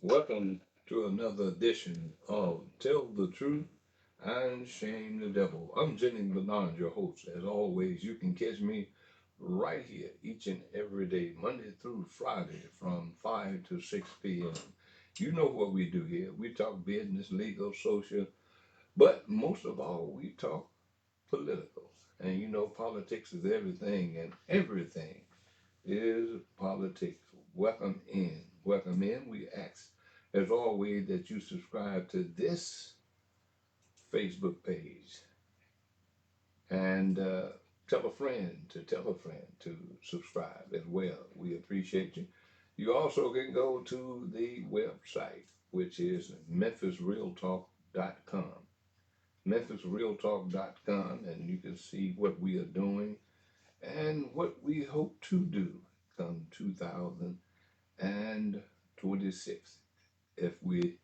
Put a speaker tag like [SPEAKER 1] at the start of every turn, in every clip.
[SPEAKER 1] Welcome to another edition of Tell the Truth and Shame the Devil. I'm Jennings Bernard, your host. As always, you can catch me right here each and every day, Monday through Friday from 5 to 6 p.m. You know what we do here. We talk business, legal, social, but most of all, we talk political. And you know, politics is everything, and everything is politics. Welcome in. Welcome in. We ask, as always, that you subscribe to this Facebook page and tell a friend to tell a friend to subscribe as well. We appreciate you. You also can go to the website, which is memphisrealtalk.com. Memphisrealtalk.com, and you can see what we are doing and what we hope to do come 2026 if we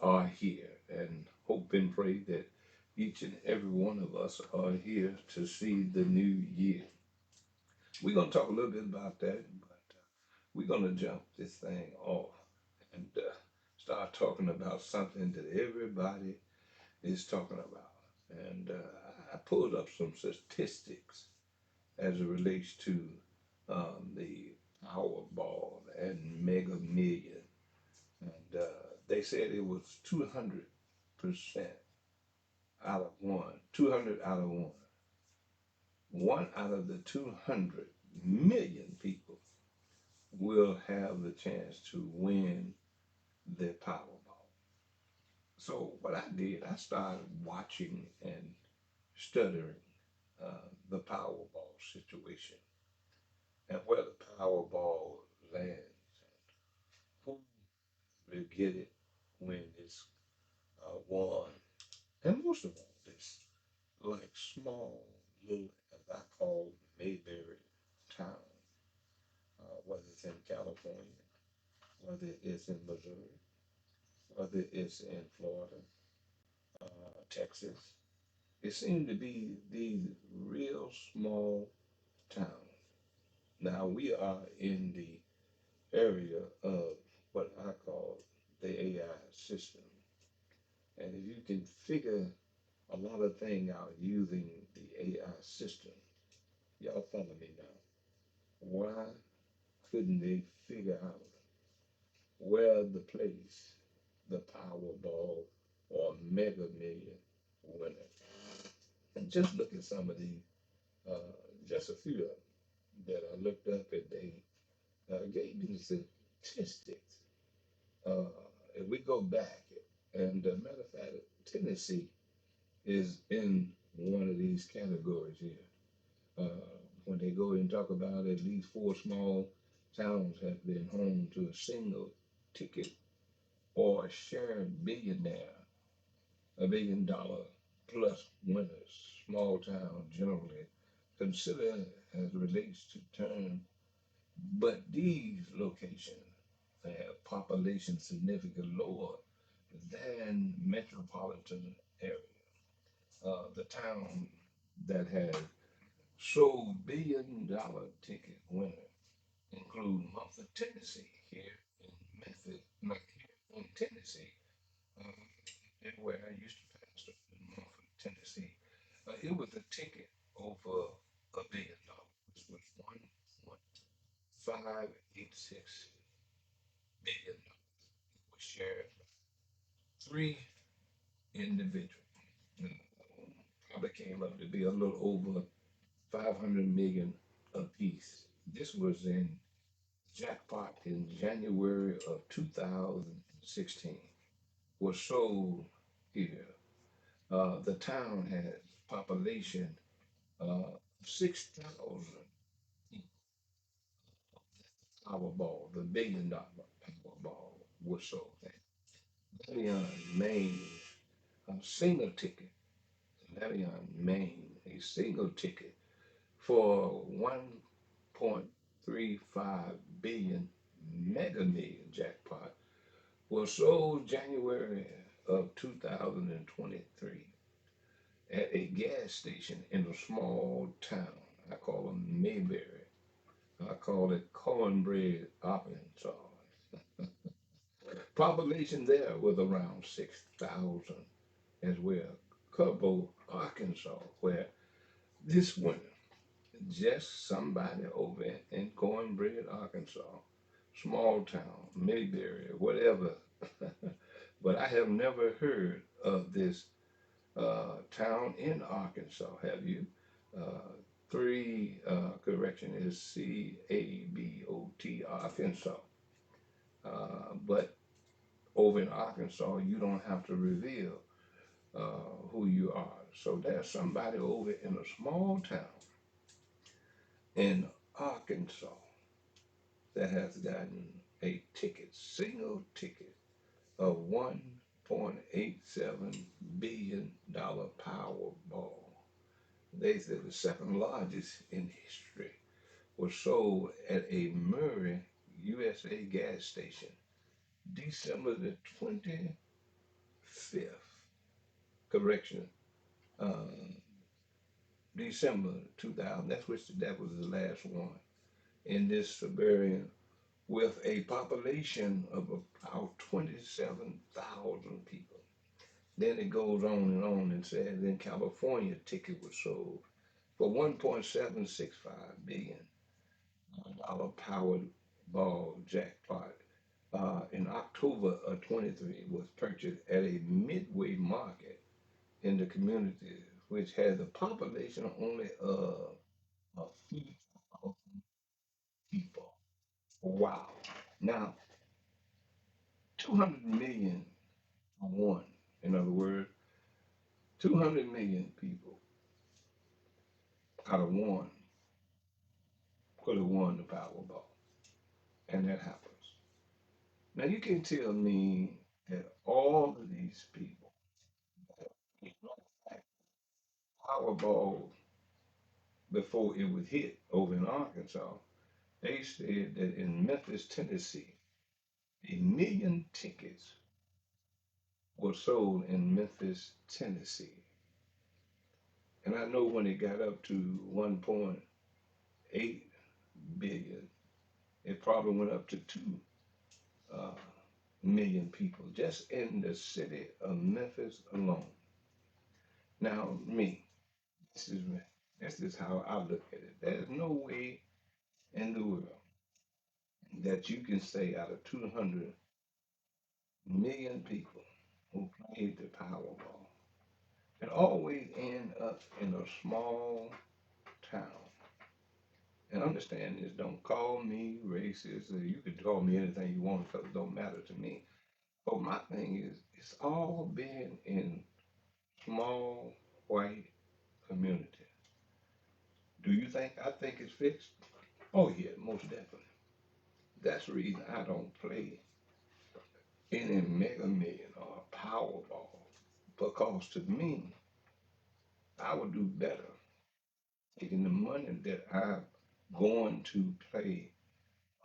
[SPEAKER 1] are here, and hope and pray that each and every one of us are here to see the new year. We're going to talk a little bit about that, but we're going to jump this thing off and start talking about something that everybody is talking about. And I pulled up some statistics as it relates to the Powerball and Mega Million. And they said it was 200% out of one, 200 out of one. One out of the 200 million people will have the chance to win the Powerball. So what I did, I started watching and studying the Powerball situation and where the Powerball lands, who will get it when it's won. And most of all, this like small little, as I call Mayberry town, whether it's in California, whether it's in Missouri, whether it's in Florida, Texas. It seemed to be these real small towns. Now we are in the area of what I call the AI system. And if you can figure a lot of things out using the AI system, y'all follow me now. Why couldn't they figure out where the place the Powerball or Mega Million winner? And just look at some of the, just a few of them that I looked up, and they gave me statistics. Uh, if we go back, and matter of fact, Tennessee is in one of these categories here. When they go and talk about at least four small towns have been home to a single ticket or a shared billionaire, $1 billion plus winners, small town generally considered as relates to term, but these locations have population significantly lower than metropolitan area. The town that has sold $1 billion ticket winner include Memphis, Tennessee, here in Memphis, not here in Tennessee, where I used to pastor in Memphis, Tennessee. It was a ticket over $1 billion, which was 1.586 billion. It was shared by three individuals. Probably came up to be a little over 500 million apiece. This was in jackpot in January of 2016. Was sold here. The town has population 6,000 Powerball, the $1 billion Powerball was sold there. Marion, Maine, a single ticket. Marion, Maine, a single ticket for 1.35 billion mega million jackpot was sold January of 2023 at a gas station in a small town. I call them Mayberry. I call it Cornbread, Arkansas. Population there was around 6,000 as well. Cabo, Arkansas, where this winter, just somebody over in Cornbread, Arkansas, small town, Mayberry, whatever. But I have never heard of this town in Arkansas. Have you? Uh, correction is Cabot, Arkansas. But over in Arkansas, you don't have to reveal who you are. So there's somebody over in a small town in Arkansas that has gotten a ticket, single ticket of $1.87 billion Powerball. They said the second largest in history was sold at a Murray USA gas station December the 25th. Correction, uh, December 2000. That was the last one in this suburban with a population of about 27,000 people. Then it goes on and says in California, ticket was sold for $1.765 billion Powerball jackpot. In October of 23 was purchased at a midway market in the community, which has a population only of a few thousand people. Wow. Now, 200 million won. In other words, 200 million people out of one could have won the Powerball. And that happens. Now, you can tell me that all of these people, Powerball, before it was hit over in Arkansas, they said that in Memphis, Tennessee, 1 million tickets were sold in Memphis, Tennessee. And I know when it got up to 1.8 billion, it probably went up to 2 million people just in the city of Memphis alone. Now, me, this is me. This is how I look at it. There's no way in the world that you can say out of 200 million people who played the Powerball and always end up in a small town. And understand this, don't call me racist, or you can call me anything you want because it don't matter to me. But my thing is, it's all been in small white community. Do you think I think it's fixed? Oh yeah, most definitely. That's the reason I don't play any Mega Million or Powerball because to me, I would do better taking the money that I'm going to play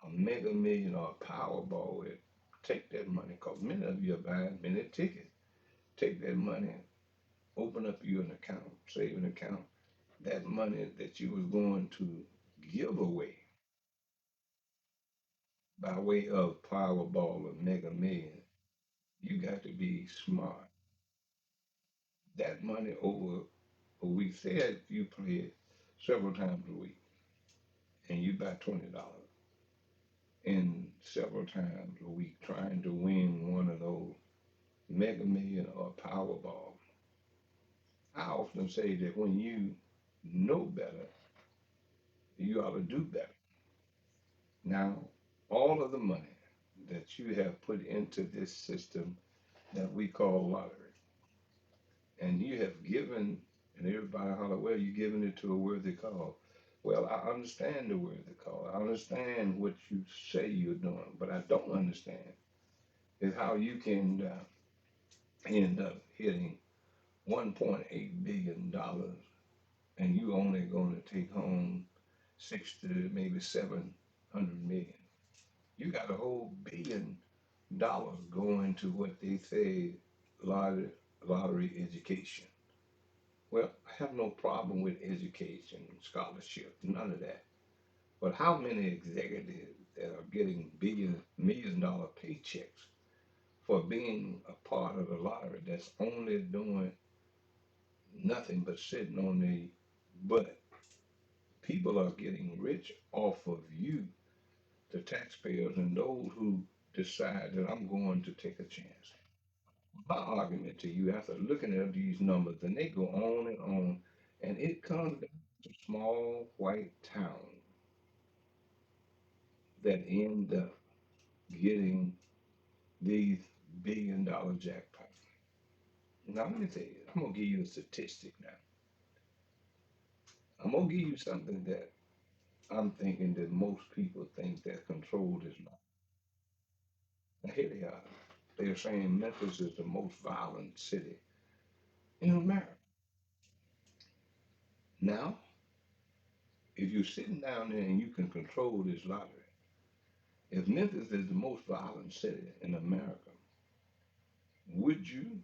[SPEAKER 1] a Mega Million or a Powerball with. Take that money because many of you are buying many tickets. Take that money, open up you an account, saving account. That money that you was going to give away by way of Powerball or Mega Million, you got to be smart. That money over a week, say if you play it several times a week and you buy $20 and several times a week trying to win one of those Mega Million or Powerball, I often say that when you know better, you ought to do better. Now, all of the money that you have put into this system that we call lottery, and you have given, and everybody holler, well, you're giving it to a worthy cause. Well, I understand the worthy cause. I understand what you say you're doing, but I don't understand is how you can end up hitting $1.8 billion and you only going to take home six to maybe 700 million. You got a whole $1 billion going to what they say lottery, lottery education. Well, I have no problem with education, scholarship, none of that. But how many executives that are getting $1 million paychecks for being a part of the lottery that's only doing nothing but sitting on the butt. People are getting rich off of you, the taxpayers, and those who decide that I'm going to take a chance. My argument to you after looking at these numbers, and they go on, and it comes down to small white towns that end up getting these $1 billion jackpots. Now, let me tell you, I'm going to give you a statistic now. I'm going to give you something that I'm thinking that most people think that control is not. Now, here they are. They're saying Memphis is the most violent city in America. Now, if you're sitting down there and you can control this lottery, if Memphis is the most violent city in America, would you,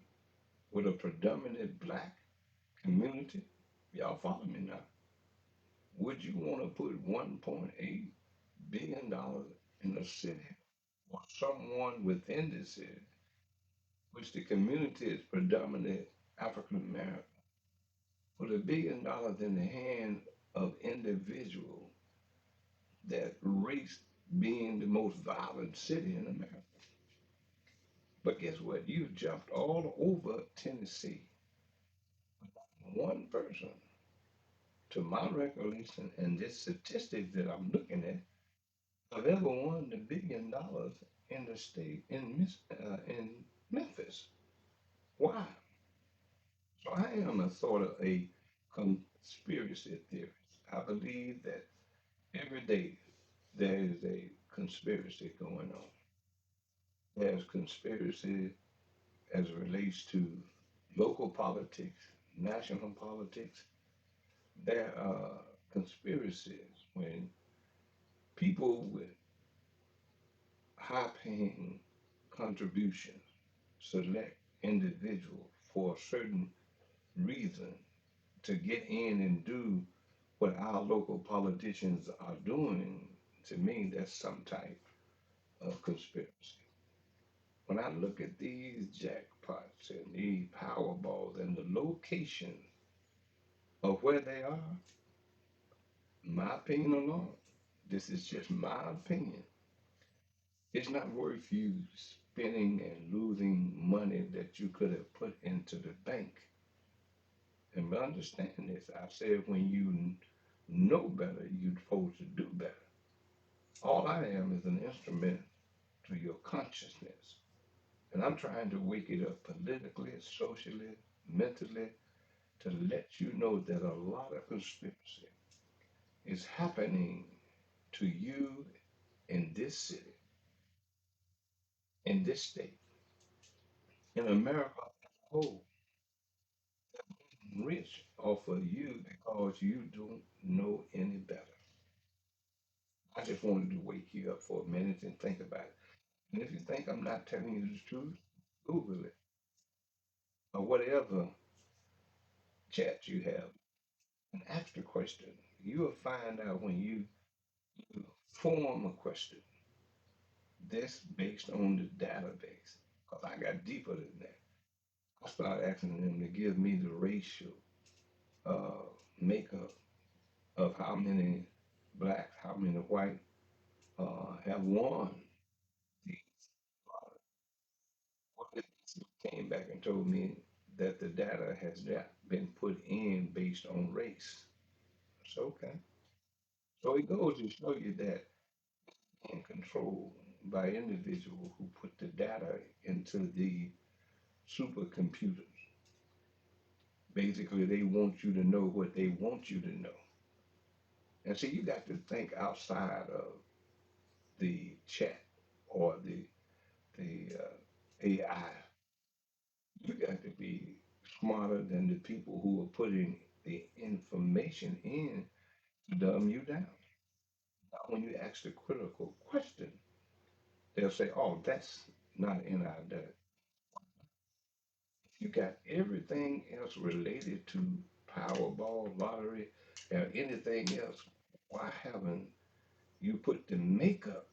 [SPEAKER 1] with a predominant black community, y'all follow me now, would you want to put $1.8 billion in a city or someone within the city, which the community is predominantly African American, put $1 billion in the hand of individuals that race being the most violent city in America? But guess what? You jumped all over Tennessee. One person, to my recollection, and this statistic that I'm looking at, have ever won the $1 billion in the state in Memphis. Why? So I am a sort of a conspiracy theorist. I believe that every day there is a conspiracy going on. There's conspiracy as it relates to local politics, national politics. There are conspiracies when people with high paying contributions select individuals for a certain reason to get in and do what our local politicians are doing. To me, that's some type of conspiracy. When I look at these jackpots and these Powerballs and the location of where they are, my opinion alone, this is just my opinion, it's not worth you spending and losing money that you could have put into the bank. And understand this, I said when you know better, you're supposed to do better. All I am is an instrument to your consciousness. And I'm trying to wake it up politically, socially, mentally, to let you know that a lot of conspiracy is happening to you in this city, in this state, in America as a whole, rich off of you because you don't know any better. I just wanted to wake you up for a minute and think about it. And if you think I'm not telling you the truth, Google it or whatever chat you have and ask the question. You'll find out when you form a question that's based on the database. Because I got deeper than that. I started asking them to give me the racial uh, makeup of how many blacks, how many white have won these. What if came back and told me that the data has not been put in based on race? It's okay. So it goes to show you that in control by individuals who put the data into the supercomputers. Basically, they want you to know what they want you to know. And so you got to think outside of the chat or the AI. You got to be smarter than the people who are putting the information in to dumb you down. Now, when you ask the critical question, they'll say, "Oh, that's not in our data." You got everything else related to Powerball, lottery, or anything else. Why haven't you put the makeup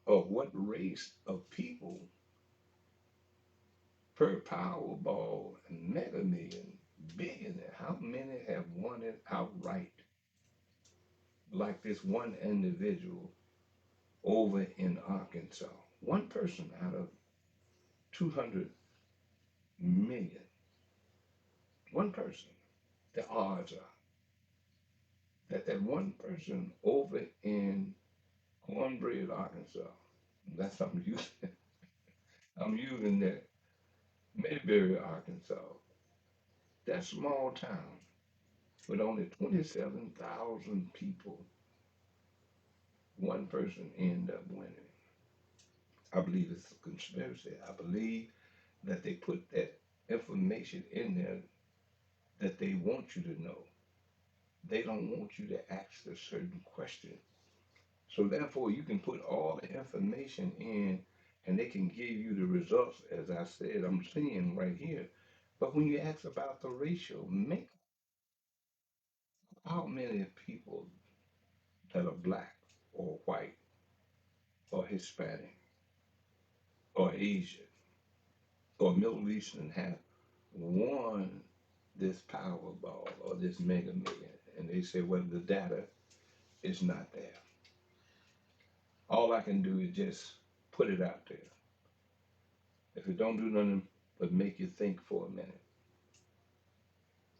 [SPEAKER 1] of what race of people per Powerball and Mega Million, billionaire. How many have won it outright? Like this one individual over in Arkansas. One person out of 200 million. One person. The odds are that that one person over in Cornbread, Arkansas, that's I'm using that Mayberry, Arkansas, that small town with only 27,000 people, one person end up winning. I believe it's a conspiracy. I believe that they put that information in there that they want you to know. They don't want you to ask a certain question. So therefore, you can put all the information in, and they can give you the results. As I said, I'm seeing right here. But when you ask about the racial make, how many people that are black or white or Hispanic or Asian or Middle Eastern have won this Powerball or this Mega Million? And they say, well, the data is not there. All I can do is just put it out there. If it don't do nothing but make you think for a minute,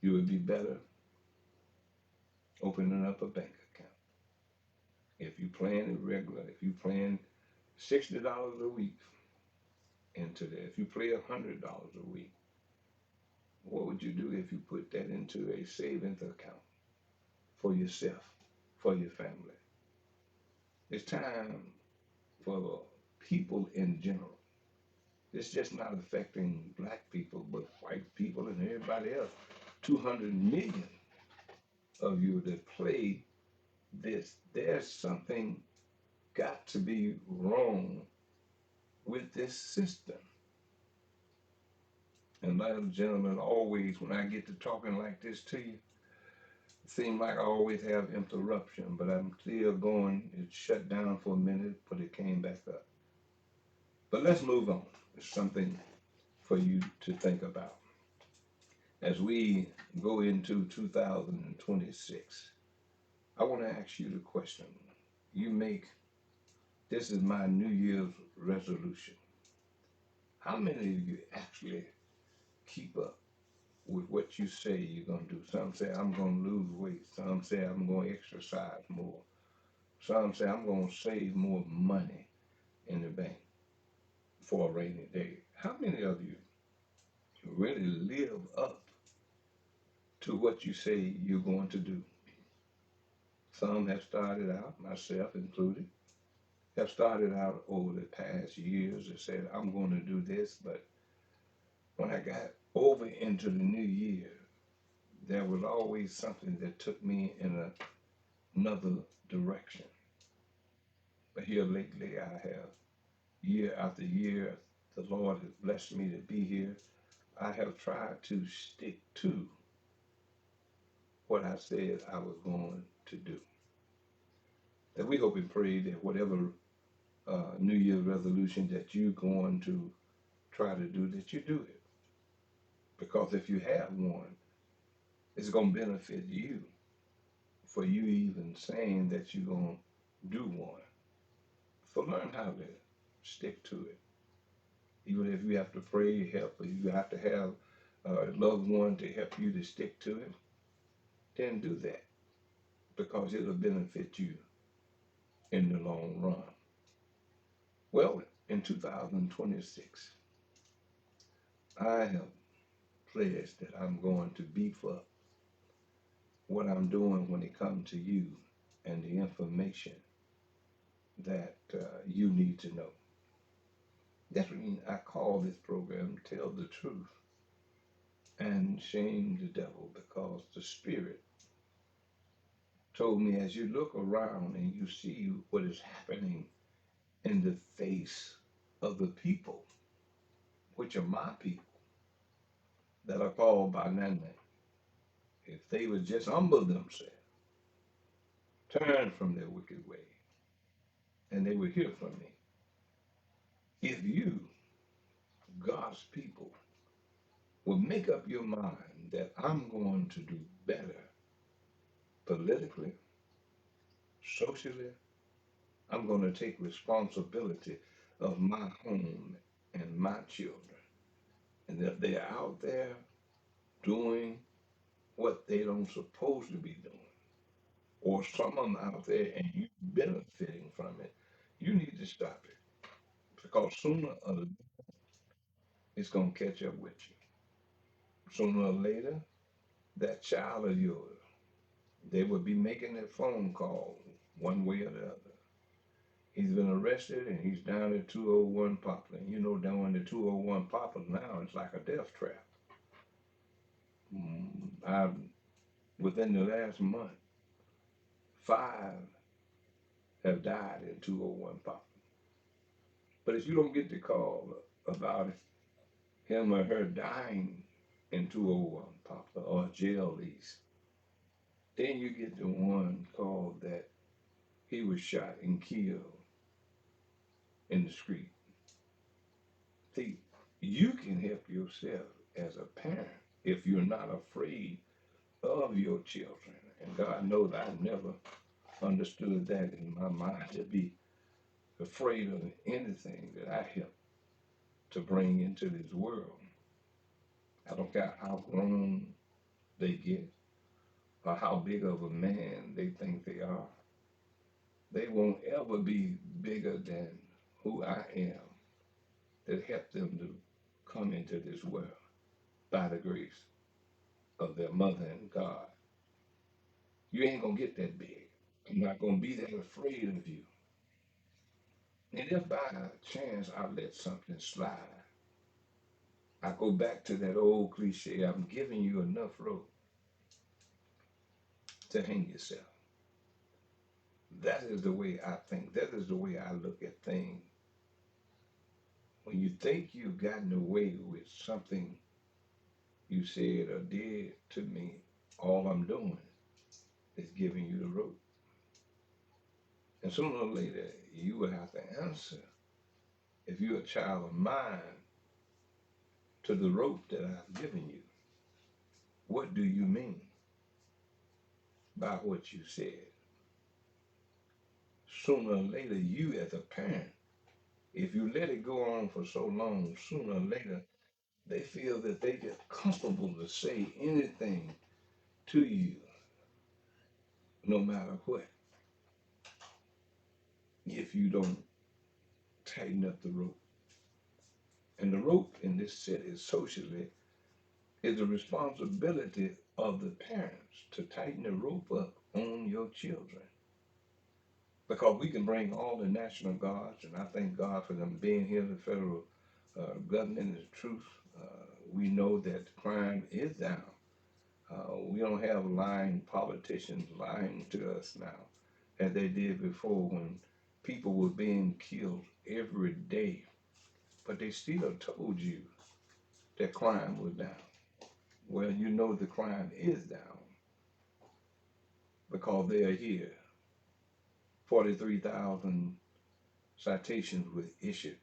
[SPEAKER 1] you would be better opening up a bank account. If you plan it regular, if you plan $60 a week into that, if you play $100 a week, what would you do if you put that into a savings account for yourself, for your family? It's time for people in general. It's just not affecting black people, but white people and everybody else. 200 million of you that play this. There's something got to be wrong with this system. And ladies and gentlemen, always when I get to talking like this to you, it seems like I always have interruption, but I'm still going. It shut down for a minute, but it came back up. But let's move on. It's something for you to think about. As we go into 2026, I want to ask you the question. You make, this is my New Year's resolution. How many of you actually keep up with what you say you're going to do? Some say, I'm going to lose weight. Some say, I'm going to exercise more. Some say, I'm going to save more money in the bank for a rainy day. How many of you really live up to what you say you're going to do? Some have started out, myself included, have started out over the past years and said, I'm going to do this. But when I got over into the new year, there was always something that took me in another direction. But here lately, I have, year after year, the Lord has blessed me to be here. I have tried to stick to what I said I was going to do. That we hope and pray that whatever New Year's resolution that you're going to try to do, that you do it. Because if you have one, it's going to benefit you for you even saying that you're going to do one. So learn how to stick to it. Even if you have to pray help, or you have to have a loved one to help you to stick to it, then do that because it'll benefit you in the long run. Well, in 2026, I have pledged that I'm going to beef up what I'm doing when it comes to you and the information that you need to know. That's what I call this program Tell the Truth and Shame the Devil, because the Spirit told me as you look around and you see what is happening in the face of the people, which are my people that are called by my name, if they would just humble themselves, turn from their wicked way, and they would hear from me. If you, God's people, Well, make up your mind that I'm going to do better politically, socially. I'm going to take responsibility of my home and my children. And if they're out there doing what they don't supposed to be doing, or some of them out there and you benefiting from it, you need to stop it because sooner or later it's going to catch up with you. Sooner or later, that child of yours, they will be making that phone call one way or the other. He's been arrested and he's down at 201 Poplar. And you know, down at 201 Poplar now, it's like a death trap. I within the last month, 5 have died in 201 Poplar. But if you don't get the call about him or her dying in 201 Poplar or jail lease, then you get the one call that he was shot and killed in the street. See, you can help yourself as a parent if you're not afraid of your children. And God knows I never understood that in my mind to be afraid of anything that I help to bring into this world. I don't care how grown they get or how big of a man they think they are. They won't ever be bigger than who I am that helped them to come into this world by the grace of their mother and God. You ain't gonna get that big. I'm not gonna be that afraid of you. And if by chance I let something slide, I go back to that old cliche, I'm giving you enough rope to hang yourself. That is the way I think. That is the way I look at things. When you think you've gotten away with something you said or did to me, all I'm doing is giving you the rope. And sooner or later, you will have to answer if you're a child of mine to the rope that I've given you. What do you mean by what you said? Sooner or later, you as a parent, if you let it go on for so long, sooner or later, they feel that they get comfortable to say anything to you, no matter what, if you don't tighten up the rope. And the rope in this city socially is the responsibility of the parents to tighten the rope up on your children. Because we can bring all the National Guards, and I thank God for them being here, the federal government is truth. We know that crime is down. We don't have lying politicians lying to us now, as they did before when people were being killed every day. But they still told you that crime was down. Well, you know the crime is down because they are here. 43,000 citations were issued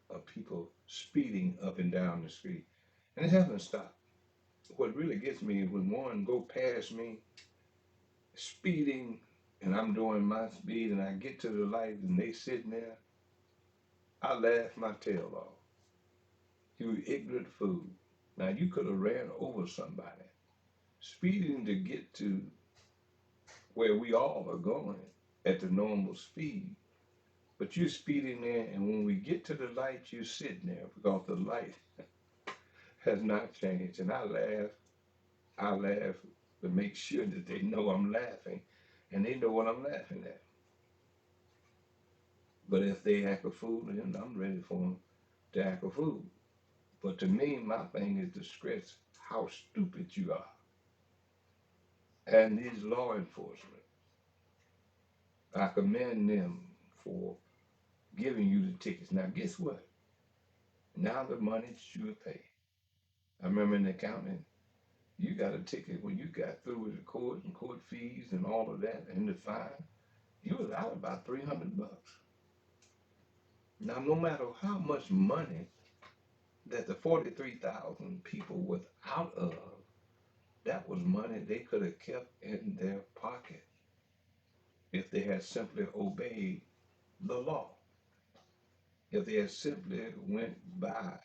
[SPEAKER 1] of people speeding up and down the street. And it hasn't stopped. What really gets me is when one go past me speeding and I'm doing my speed and I get to the light and they sitting there, I laugh my tail off. You ignorant fool. Now you could have ran over somebody. Speeding to get to where we all are going at the normal speed. But you're speeding there and when we get to the light, you're sitting there because the light has not changed. And I laugh to make sure that they know I'm laughing and they know what I'm laughing at. But if they act a fool, then I'm ready for them to act a fool. But to me, my thing is to stress how stupid you are. And these law enforcement, I commend them for giving you the tickets. Now, guess what? Now the money should pay. I remember in the county, you got a ticket when you got through with the court and court fees and all of that and the fine. You was out about $300. Now, no matter how much money that the 43,000 people without of, that was money they could have kept in their pocket if they had simply obeyed the law, if they had simply went by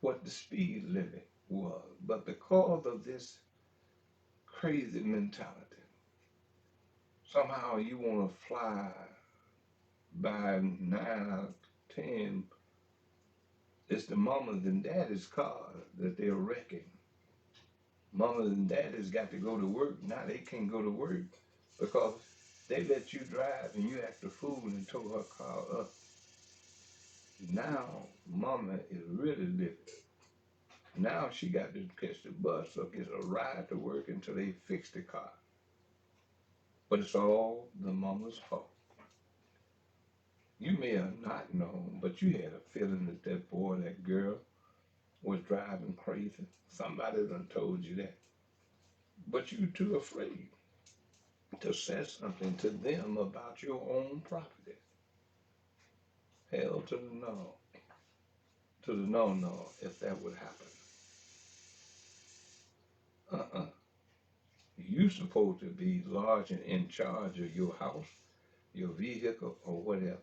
[SPEAKER 1] what the speed limit was. But because of this crazy mentality, somehow you want to fly by 9 or 10. It's the mamas and daddies' cars that they're wrecking. Mamas and daddies got to go to work. Now they can't go to work because they let you drive and you act a fool and tow her car up. Now mama is really living. Now she got to catch the bus or get a ride to work until they fix the car. But it's all the mama's fault. You may have not known, but you had a feeling that that boy, that girl was driving crazy. Somebody done told you that. But you too afraid to say something to them about your own property. Hell to the no. To the no, no, if that would happen. Uh-uh. You supposed to be large and in charge of your house, your vehicle, or whatever.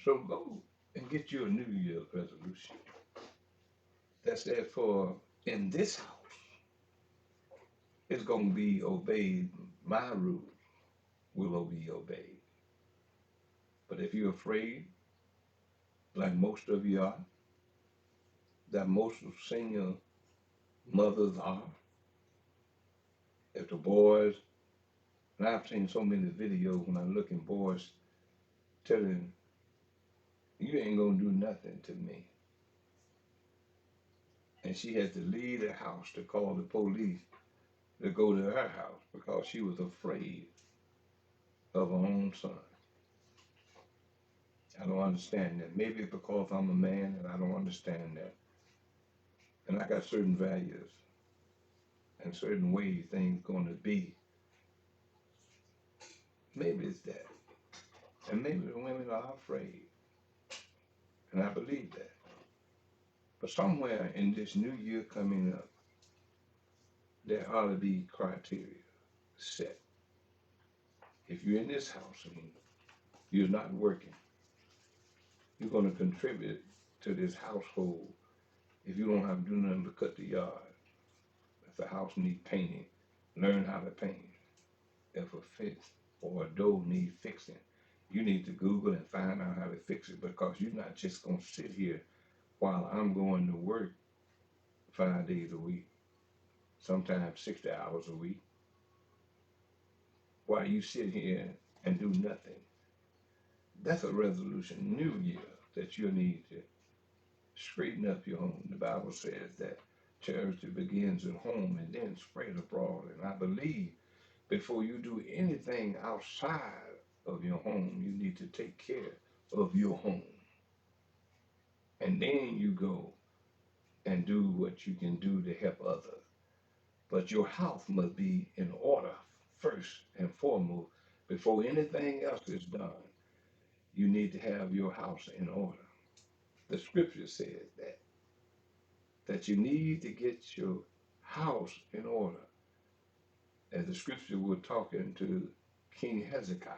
[SPEAKER 1] So go and get you a New Year's resolution. That's therefore in this house, it's going to be obeyed. My rules will be obeyed. But if you're afraid, like most of you are, that most of senior mothers are, if the boys, and I've seen so many videos when I look in boys telling, you ain't gonna do nothing to me. And she had to leave the house to call the police to go to her house because she was afraid of her own son. I don't understand that. Maybe because I'm a man and I don't understand that. And I got certain values and certain ways things gonna be. Maybe it's that. And maybe the women are afraid. And I believe that. But somewhere in this new year coming up, there ought to be criteria set. If you're in this house and you're not working, you're going to contribute to this household. If you don't have to do nothing but cut the yard, if the house needs painting, learn how to paint. If a fence or a door needs fixing, you need to Google and find out how to fix it because you're not just going to sit here while I'm going to work 5 days a week, sometimes 60 hours a week, while you sit here and do nothing. That's a resolution, New Year, that you need to straighten up your home. The Bible says that charity begins at home and then spread abroad. And I believe before you do anything outside of your home, you need to take care of your home. And then you go and do what you can do to help others. But your house must be in order first and foremost. Before anything else is done, you need to have your house in order. The scripture says that you need to get your house in order. As the scripture was talking to King Hezekiah,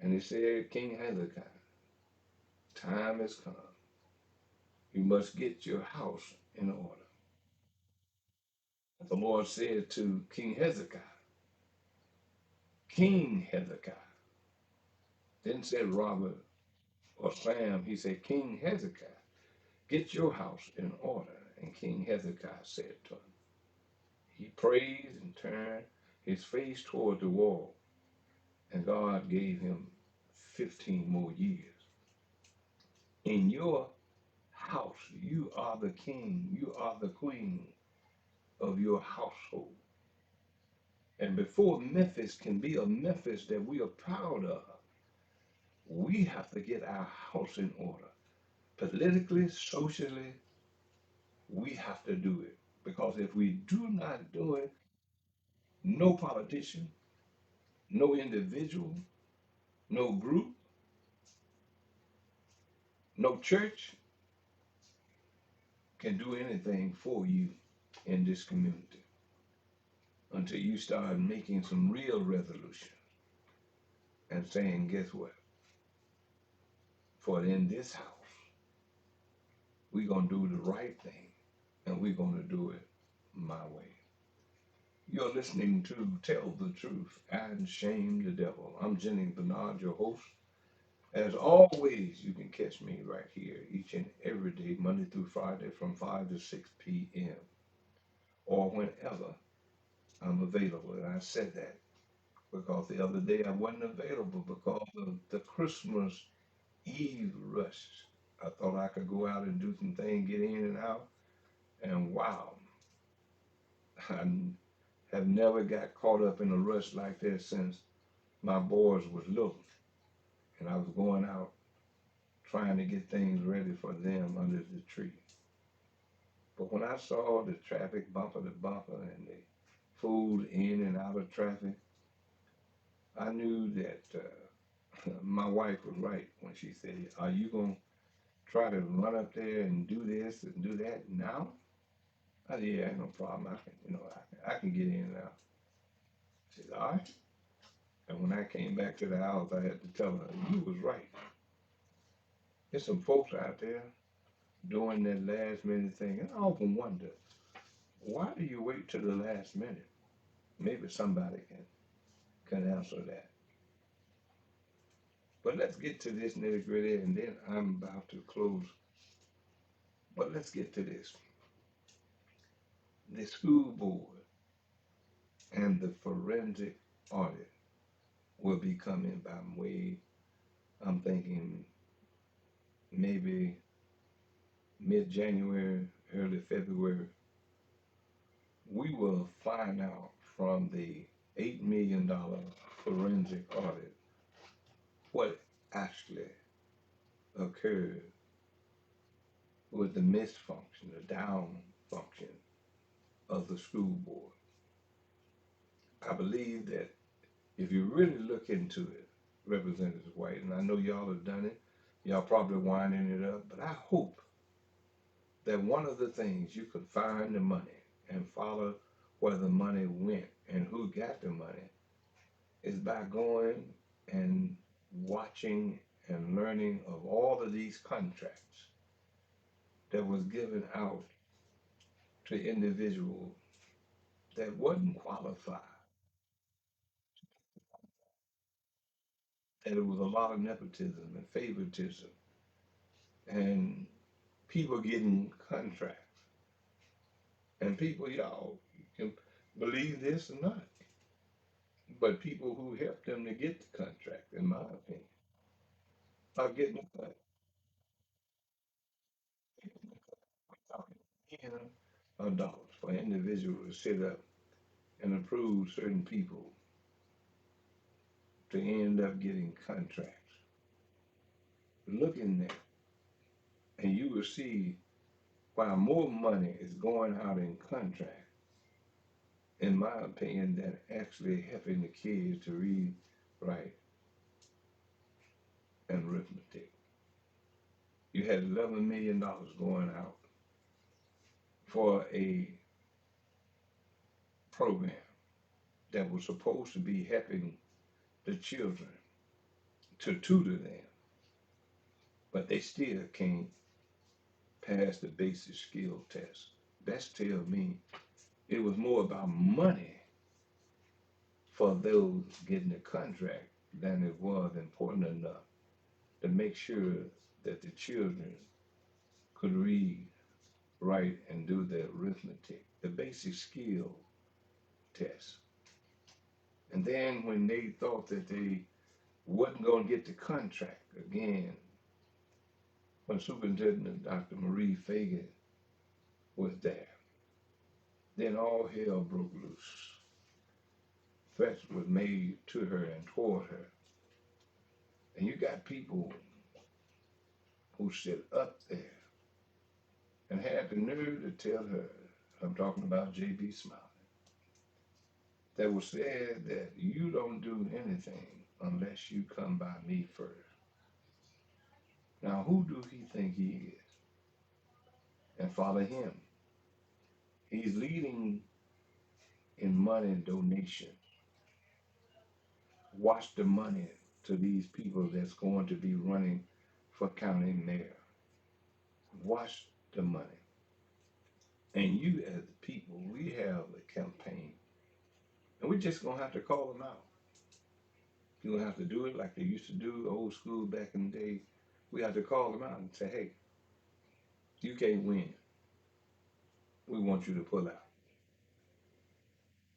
[SPEAKER 1] and he said, King Hezekiah, time has come. You must get your house in order. The Lord said to King Hezekiah, didn't say Robert or Sam, he said, King Hezekiah, get your house in order. And King Hezekiah said to him, he prayed and turned his face toward the wall, and God gave him 15 more years. In your house, you are the king, you are the queen of your household. And before Memphis can be a Memphis that we are proud of, we have to get our house in order. Politically, socially, we have to do it. Because if we do not do it, no politician, no individual, no group, no church. can do anything for you in this community until you start making some real resolution and saying, guess what? For in this house, we're going to do the right thing and we're going to do it my way. You're listening to Tell the Truth and Shame the Devil. I'm Jennings Bernard, your host. As always, you can catch me right here each and every day, Monday through Friday from 5 to 6 p.m. or whenever I'm available. And I said that because the other day I wasn't available because of the Christmas Eve rush. I thought I could go out and do some things, get in and out, and wow, I have never got caught up in a rush like that since my boys was little, and I was going out trying to get things ready for them under the tree. But when I saw the traffic bumper to bumper and the food in and out of traffic, I knew that my wife was right when she said, "Are you gonna try to run up there and do this and do that now?" I said, "Yeah, ain't no problem. I can get in and out." She said, "All right." And when I came back to the house, I had to tell her, "You was right. There's some folks out there doing that last minute thing." And I often wonder, why do you wait till the last minute? Maybe somebody can answer that. But let's get to this nitty gritty, and then I'm about to close. But let's get to this. The school board and the forensic audit will be coming by way, I'm thinking maybe mid-January, early February. We will find out from the $8 million forensic audit what actually occurred with the misfunction, the down function of the school board. I believe that if you really look into it, Representative White, and I know y'all have done it, y'all probably winding it up, but I hope that one of the things you could find the money and follow where the money went and who got the money is by going and watching and learning of all of these contracts that was given out to individuals that wasn't qualified, that it was a lot of nepotism and favoritism and people getting contracts. And people, y'all can believe this or not, but people who helped them to get the contract, in my opinion, are getting a cut. We're talking millions of dollars for an individual to sit up and approve certain people to end up getting contracts. Look in there, and you will see why more money is going out in contracts, in my opinion, than actually helping the kids to read, write, and arithmetic. You had $11 million going out for a program that was supposed to be helping the children to tutor them, but they still can't pass the basic skill test. That tells me it was more about money for those getting the contract than it was important enough to make sure that the children could read, write, and do the arithmetic, the basic skill test. And then when they thought that they wasn't going to get the contract again, when Superintendent Dr. Marie Fagan was there, then all hell broke loose. Threats were made to her and toward her. And you got people who sit up there and had the nerve to tell her, I'm talking about J.B. Smiley, that was said that you don't do anything unless you come by me first. Now, who do he think he is? And and follow him. He's leading in money donation. Watch the money to these people that's going to be running for county mayor. Watch the money. And you as the people, we have a campaign. And we're just gonna have to call them out. You're gonna have to do it like they used to do old school back in the day. We have to call them out and say, hey, you can't win. We want you to pull out.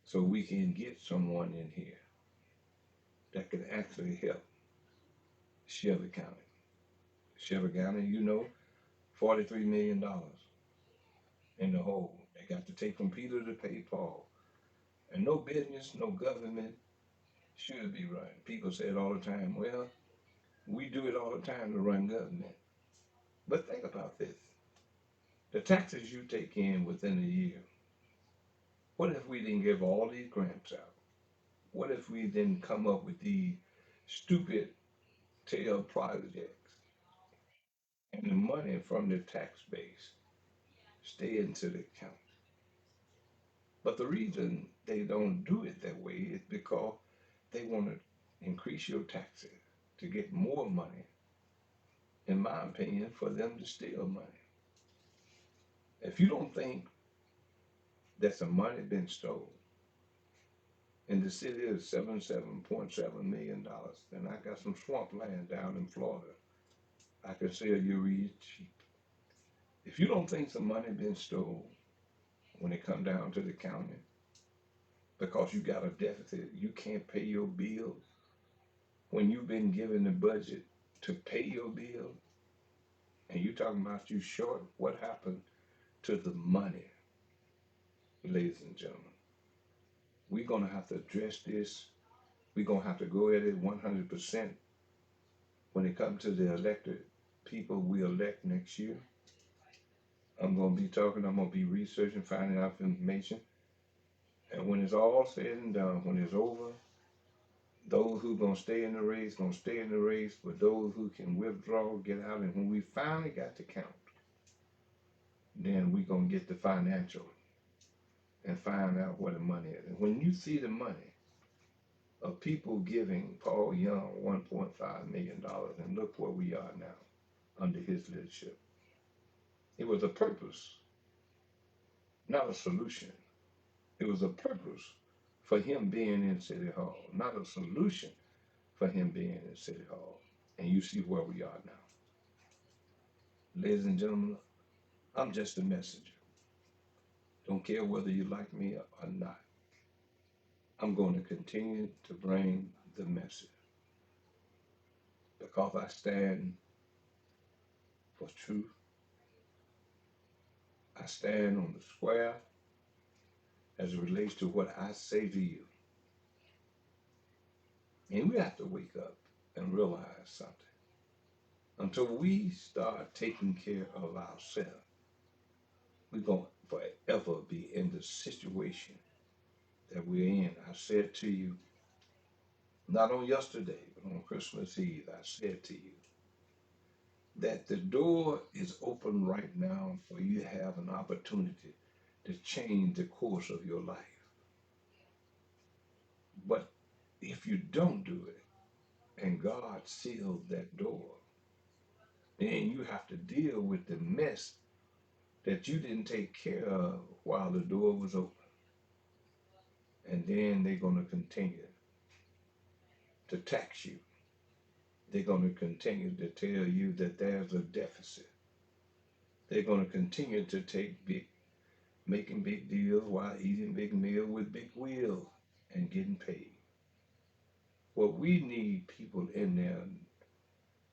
[SPEAKER 1] So we can get someone in here that can actually help Shelby County. Shelby County, you know, $43 million in the hole. They got to take from Peter to pay Paul. And no business, no government should be run. People say it all the time. Well, we do it all the time to run government. But think about this. The taxes you take in within a year, what if we didn't give all these grants out? What if we didn't come up with these stupid tail projects and the money from the tax base stay into the county? But the reason they don't do it that way is because they want to increase your taxes to get more money, in my opinion, for them to steal money. If you don't think that some money been stolen in the city of $77.7 million, then I got some swamp land down in Florida. I can sell you real cheap. If you don't think some money been stolen when it come down to the county because you got a deficit, you can't pay your bills when you've been given the budget to pay your bills, and you talking about you short, what happened to the money, ladies and gentlemen? We're gonna have to address this. We're gonna have to go at it 100% when it comes to the elected people we elect next year. I'm gonna be talking. I'm gonna be researching, finding out information, and when it's all said and done, when it's over, those who gonna stay in the race gonna stay in the race. But those who can withdraw, get out, and when we finally got to count, then we gonna get the financial and find out where the money is. And when you see the money of people giving Paul Young $1.5 million, and look where we are now under his leadership. It was a purpose, not a solution. It was a purpose for him being in City Hall, not a solution for him being in City Hall. And you see where we are now. Ladies and gentlemen, I'm just a messenger. Don't care whether you like me or not. I'm going to continue to bring the message because I stand for truth. I stand on the square as it relates to what I say to you. And we have to wake up and realize something. Until we start taking care of ourselves, we're going to forever be in the situation that we're in. I said to you, not on yesterday, but on Christmas Eve, I said to you that the door is open right now for you to have an opportunity to change the course of your life. But if you don't do it and God seals that door, then you have to deal with the mess that you didn't take care of while the door was open. And then they're going to continue to tax you. They're going to continue to tell you that there's a deficit. They're going to continue to making big deals while eating big meals with big wheels and getting paid. Well, we need people in there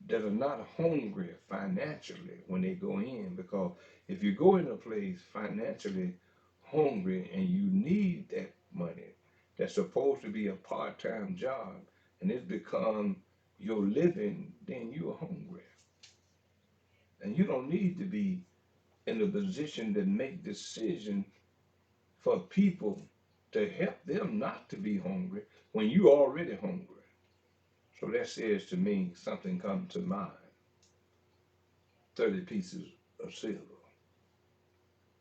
[SPEAKER 1] that are not hungry financially when they go in, because if you go in a place financially hungry and you need that money that's supposed to be a part-time job and it's become your living, then you're hungry. And you don't need to be in a position to make decisions for people to help them not to be hungry when you already hungry. So that says to me, something comes to mind. 30 pieces of silver.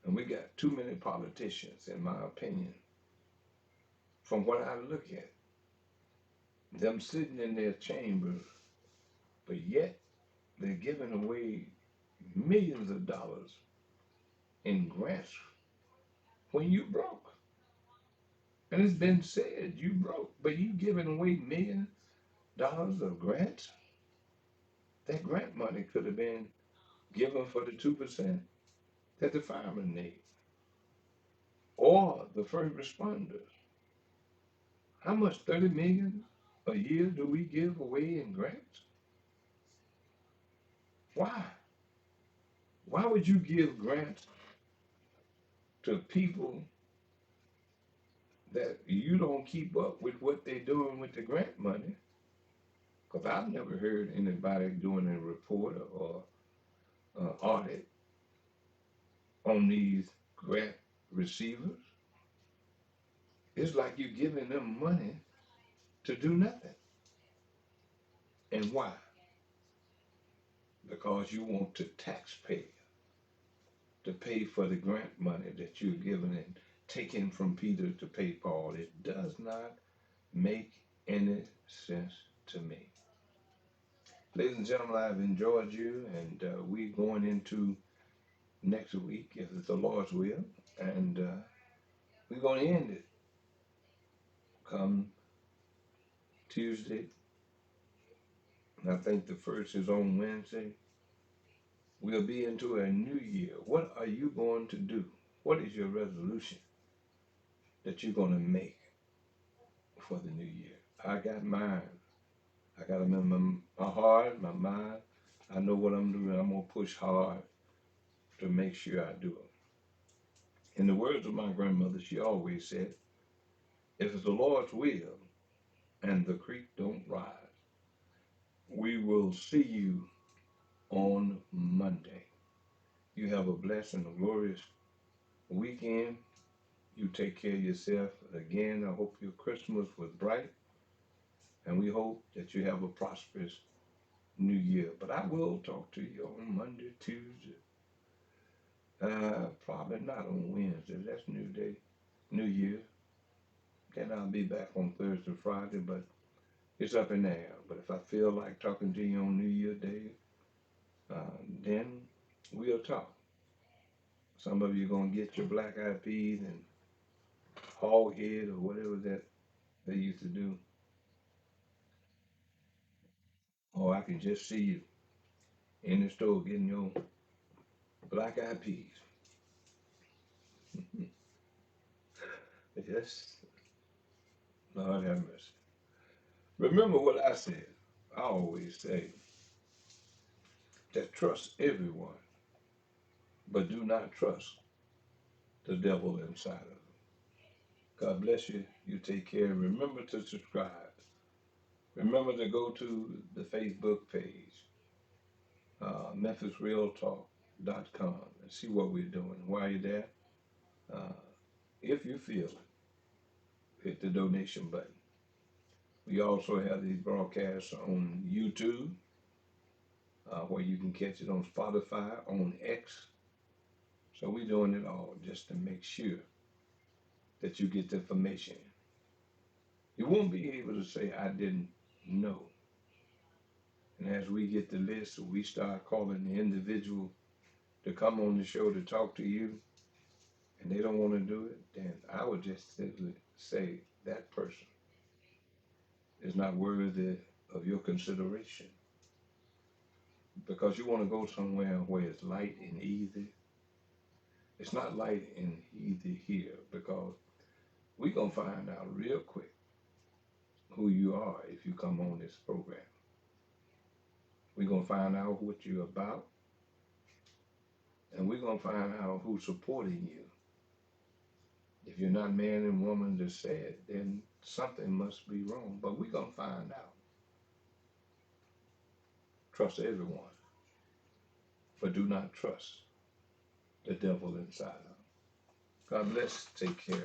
[SPEAKER 1] And we got too many politicians, in my opinion, from what I look at, them sitting in their chambers, but yet they're giving away millions of dollars in grants when you broke. And it's been said you broke, but you giving away $1 million of grants? That grant money could have been given for the 2% that the firemen need or the first responders. How much 30 million a year do we give away in grants? Why? Why would you give grants to people that you don't keep up with what they're doing with the grant money? Because I've never heard anybody doing a report or audit on these grant receivers. It's like you're giving them money to do nothing. And why? Because you want the taxpayer to pay for the grant money that you're giving and taking from Peter to pay Paul. It does not make any sense to me. Ladies and gentlemen, I've enjoyed you, and we're going into next week, if it's the Lord's will, and we're going to end it come Tuesday. And I think the first is on Wednesday. We'll be into a new year. What are you going to do? What is your resolution that you're going to make for the new year? I got mine. I got them in my heart, my mind. I know what I'm doing. I'm going to push hard to make sure I do it. In the words of my grandmother, she always said, if it's the Lord's will and the creek don't rise, we will see you on Monday. You have a blessed and a glorious weekend. You take care of yourself. Again, I hope your Christmas was bright, and we hope that you have a prosperous new year. But I will talk to you on Monday, Tuesday. Probably not on Wednesday. That's New Day, New Year. Then I'll be back on Thursday, Friday, but it's up in the air. But if I feel like talking to you on New Year Day, then we'll talk. Some of you are going to get your black eyed peas and hog head or whatever that they used to do. Or I can just see you in the store getting your black eyed peas. Yes, Lord have mercy. Remember what I said. I always say that trust everyone, but do not trust the devil inside of them. God bless you. You take care. Remember to subscribe. Remember to go to the Facebook page, MemphisRealTalk.com, and see what we're doing. While you're there, uh, if you feel it, hit the donation button. We also have these broadcasts on YouTube, where you can catch it on Spotify, on X. So we're doing it all just to make sure that you get the information. You won't be able to say, I didn't know. And as we get the list, we start calling the individual to come on the show to talk to you, and they don't want to do it, then I would just simply say that person is not worthy of your consideration. Because you want to go somewhere where it's light and easy. It's not light and easy here because we're going to find out real quick who you are if you come on this program. We're going to find out what you're about, and we're going to find out who's supporting you. If you're not man and woman to say it, then something must be wrong. But we're going to find out. Trust everyone, but do not trust the devil inside of them. God bless. Take care.